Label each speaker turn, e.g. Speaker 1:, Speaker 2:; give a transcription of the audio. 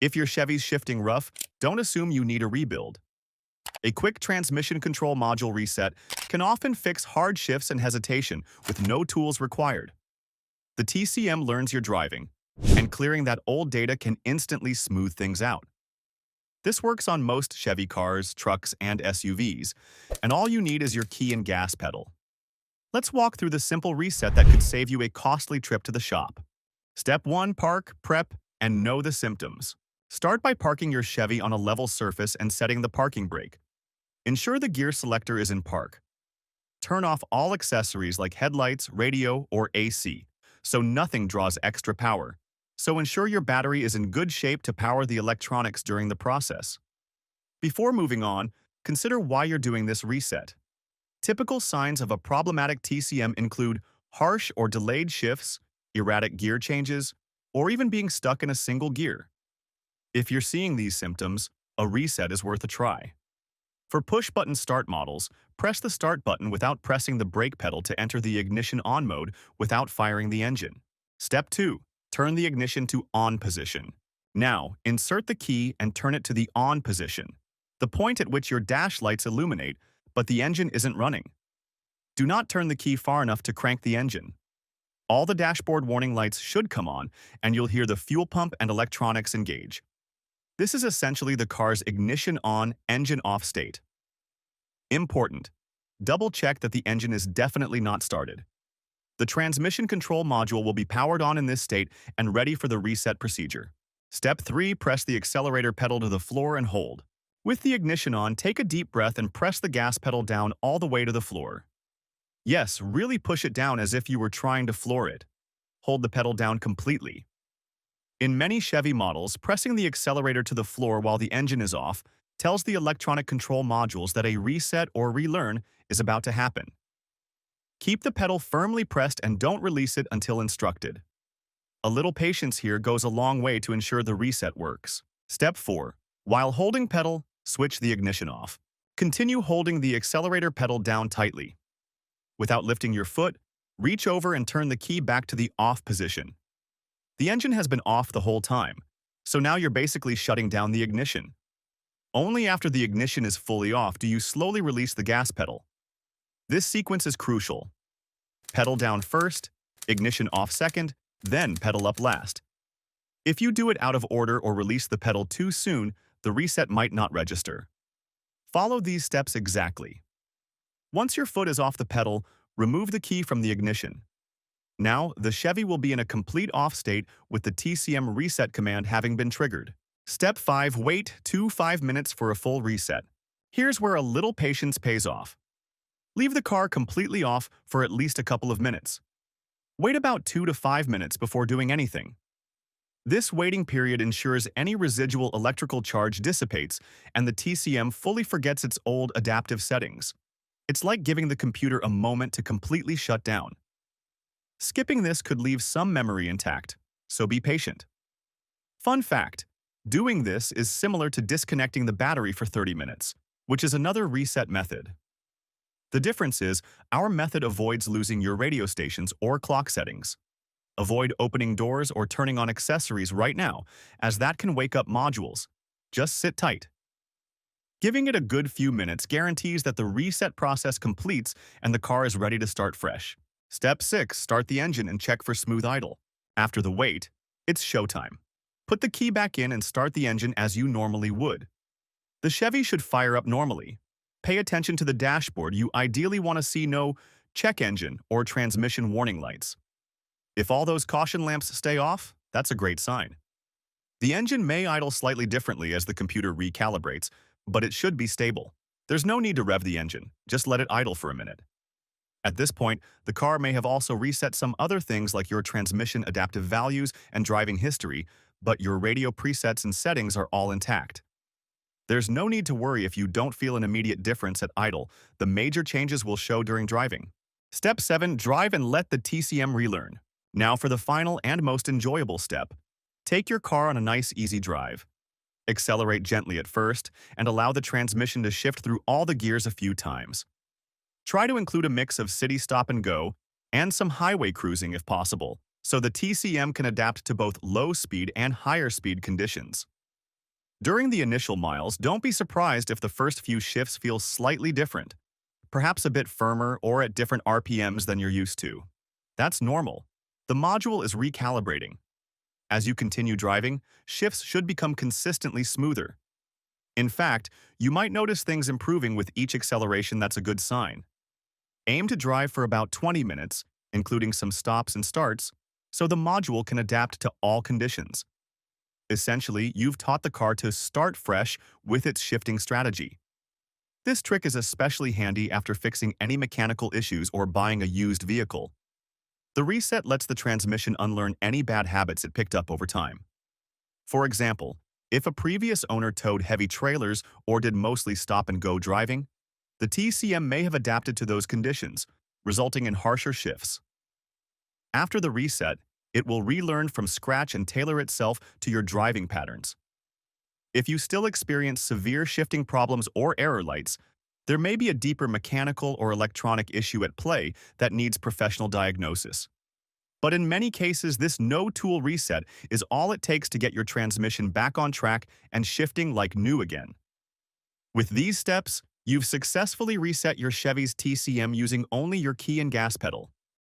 Speaker 1: If your Chevy's shifting rough, don't assume you need a rebuild. A quick transmission control module reset can often fix hard shifts and hesitation with no tools required. The TCM learns your driving, and clearing that old data can instantly smooth things out. This works on most Chevy cars, trucks, and SUVs, and all you need is your key and gas pedal. Let's walk through the simple reset that could save you a costly trip to the shop. Step 1. Park, prep, and know the symptoms. Start by parking your Chevy on a level surface and setting the parking brake. Ensure the gear selector is in park. Turn off all accessories like headlights, radio, or AC, so nothing draws extra power. So ensure your battery is in good shape to power the electronics during the process. Before moving on, consider why you're doing this reset. Typical signs of a problematic TCM include harsh or delayed shifts, erratic gear changes, or even being stuck in a single gear. If you're seeing these symptoms, a reset is worth a try. For push-button start models, press the start button without pressing the brake pedal to enter the ignition on mode without firing the engine. Step 2. Turn the ignition to on position. Now, insert the key and turn it to the on position, the point at which your dash lights illuminate, but the engine isn't running. Do not turn the key far enough to crank the engine. All the dashboard warning lights should come on, and you'll hear the fuel pump and electronics engage. This is essentially the car's ignition on, engine off state. Important: double-check that the engine is definitely not started. The transmission control module will be powered on in this state and ready for the reset procedure. Step 3. Press the accelerator pedal to the floor and hold. With the ignition on, take a deep breath and press the gas pedal down all the way to the floor. Yes, really push it down as if you were trying to floor it. Hold the pedal down completely. In many Chevy models, pressing the accelerator to the floor while the engine is off tells the electronic control modules that a reset or relearn is about to happen. Keep the pedal firmly pressed and don't release it until instructed. A little patience here goes a long way to ensure the reset works. Step 4. While holding pedal, switch the ignition off. Continue holding the accelerator pedal down tightly. Without lifting your foot, reach over and turn the key back to the off position. The engine has been off the whole time, so now you're basically shutting down the ignition. Only after the ignition is fully off do you slowly release the gas pedal. This sequence is crucial. Pedal down first, ignition off second, then pedal up last. If you do it out of order or release the pedal too soon, the reset might not register. Follow these steps exactly. Once your foot is off the pedal, remove the key from the ignition. Now, the Chevy will be in a complete off state with the TCM reset command having been triggered. Step 5. Wait 5 minutes for a full reset. Here's where a little patience pays off. Leave the car completely off for at least a couple of minutes. Wait about 2 to 5 minutes before doing anything. This waiting period ensures any residual electrical charge dissipates and the TCM fully forgets its old adaptive settings. It's like giving the computer a moment to completely shut down. Skipping this could leave some memory intact, so be patient. Fun fact: doing this is similar to disconnecting the battery for 30 minutes, which is another reset method. The difference is, our method avoids losing your radio stations or clock settings. Avoid opening doors or turning on accessories right now, as that can wake up modules. Just sit tight. Giving it a good few minutes guarantees that the reset process completes and the car is ready to start fresh. Step 6. Start the engine and check for smooth idle. After the wait, it's showtime. Put the key back in and start the engine as you normally would. The Chevy should fire up normally. Pay attention to the dashboard. You ideally want to see no check engine or transmission warning lights. If all those caution lamps stay off, that's a great sign. The engine may idle slightly differently as the computer recalibrates, but it should be stable. There's no need to rev the engine, just let it idle for a minute. At this point, the car may have also reset some other things like your transmission adaptive values and driving history, but your radio presets and settings are all intact. There's no need to worry if you don't feel an immediate difference at idle. The major changes will show during driving. Step 7. Drive and let the TCM relearn. Now for the final and most enjoyable step. Take your car on a nice, easy drive. Accelerate gently at first and allow the transmission to shift through all the gears a few times. Try to include a mix of city stop and go and some highway cruising if possible, so the TCM can adapt to both low speed and higher speed conditions. During the initial miles, don't be surprised if the first few shifts feel slightly different, perhaps a bit firmer or at different RPMs than you're used to. That's normal. The module is recalibrating. As you continue driving, shifts should become consistently smoother. In fact, you might notice things improving with each acceleration. That's a good sign. Aim to drive for about 20 minutes, including some stops and starts, so the module can adapt to all conditions. Essentially, you've taught the car to start fresh with its shifting strategy. This trick is especially handy after fixing any mechanical issues or buying a used vehicle. The reset lets the transmission unlearn any bad habits it picked up over time. For example, if a previous owner towed heavy trailers or did mostly stop-and-go driving, the TCM may have adapted to those conditions, resulting in harsher shifts. After the reset, it will relearn from scratch and tailor itself to your driving patterns. If you still experience severe shifting problems or error lights, there may be a deeper mechanical or electronic issue at play that needs professional diagnosis. But in many cases, this no-tool reset is all it takes to get your transmission back on track and shifting like new again. With these steps, you've successfully reset your Chevy's TCM using only your key and gas pedal.